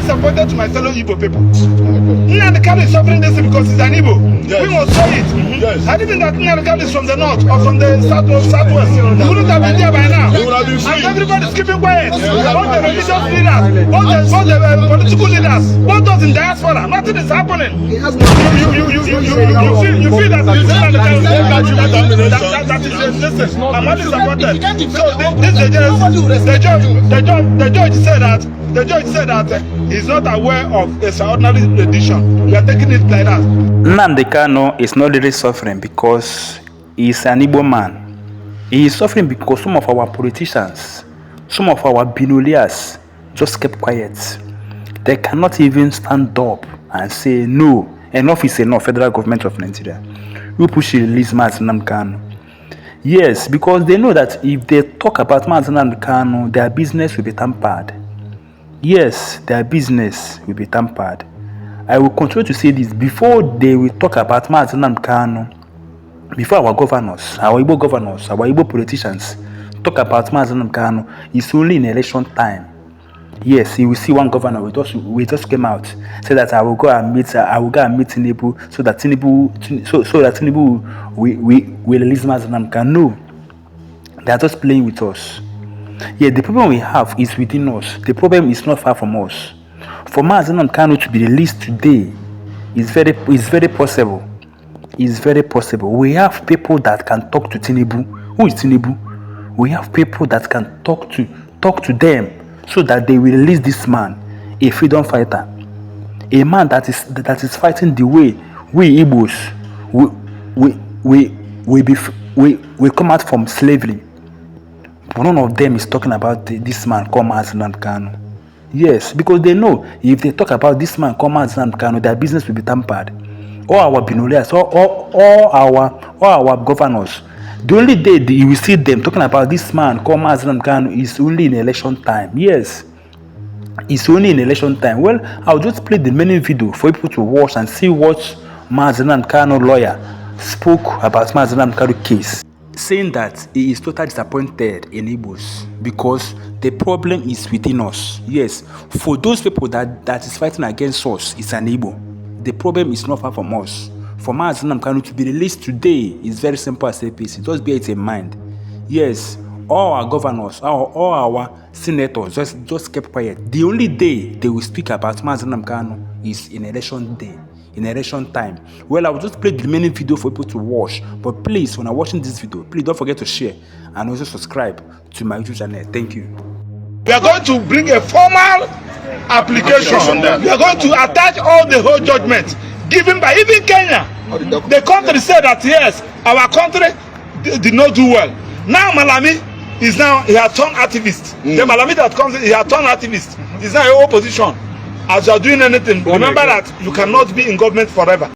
disappointed to my fellow Igbo people. Nnamdi Kanu is suffering this because he's an Igbo. Yes. We must say it. Yes. Had it been that Nnamdi Kanu is from the north or from the southwest, he wouldn't have been there by now. And everybody's keeping quiet. All the religious leaders, all the political leaders, both those in diaspora, nothing is happening. You feel that Nnamdi Kanu listen, I'm not disappointed. So the judge said that he's not aware of a ordinary edition. We are taking it like that. Nnamdi Kanu is not really suffering because he's an Igbo man. He is suffering because some of our politicians, some of our billionaires just kept quiet. They cannot even stand up and say no, enough is enough, federal government of Nigeria. We push release Mazi Nnamdi Kanu. Yes, because they know that if they talk about Mazi Nnamdi Kanu, their business will be tampered. Yes, their business will be tampered. I will continue to say this before they will talk about Mazi Nnamdi Kanu. Before our governors, our Igbo governors, our Igbo politicians talk about Mazi Nnamdi Kanu, it's only in election time. Yes, you will see one governor we just came out said that I will go and meet Tinubu so that Tinubu will release Mazi Nnamdi Kanu. No, they are just playing with us. Yeah, the problem we have is within us. The problem is not far from us. For Mazi Nnamdi Kanu to be released today is very possible. It's very possible. We have people that can talk to Tinubu. Who is Tinubu? We have people that can talk to them so that they will release this man, a freedom fighter, a man that is fighting the way we Igbos we come out from slavery. But none of them is talking about this man called Mazi Nnamdi Kanu. Yes, because they know if they talk about this man called Mazi Nnamdi Kanu, their business will be tampered. All our billionaires, all our governors, the only day you will see them talking about this man called Mazi Nnamdi Kanu is only in election time. Yes, it's only in election time. Well, I'll just play the main video for people to watch and see what Mazi Nnamdi Kanu lawyer spoke about Mazi Nnamdi Kanu case, saying that he is totally disappointed in Igbos because the problem is within us. Yes, for those people that is fighting against us, it's an Igbo. The problem is not far from us. For Mazi Nnamdi Kanu to be released today is very simple as APC. Just bear it in mind. Yes, all our governors, all our senators just kept quiet. The only day they will speak about Mazi Nnamdi Kanu is in election day, in election time. Well, I will just play the remaining video for people to watch. But please, when you're watching this video, please don't forget to share and also subscribe to my YouTube channel. Thank you. We are going to bring a formal application. We are going to attach all the whole judgment given by even Kenya. The country said that yes, our country did not do well. Now Malami is he has turned activist. The Malami that comes in, he has turned activist. He's now in opposition. As you are doing anything, remember that you cannot be in government forever.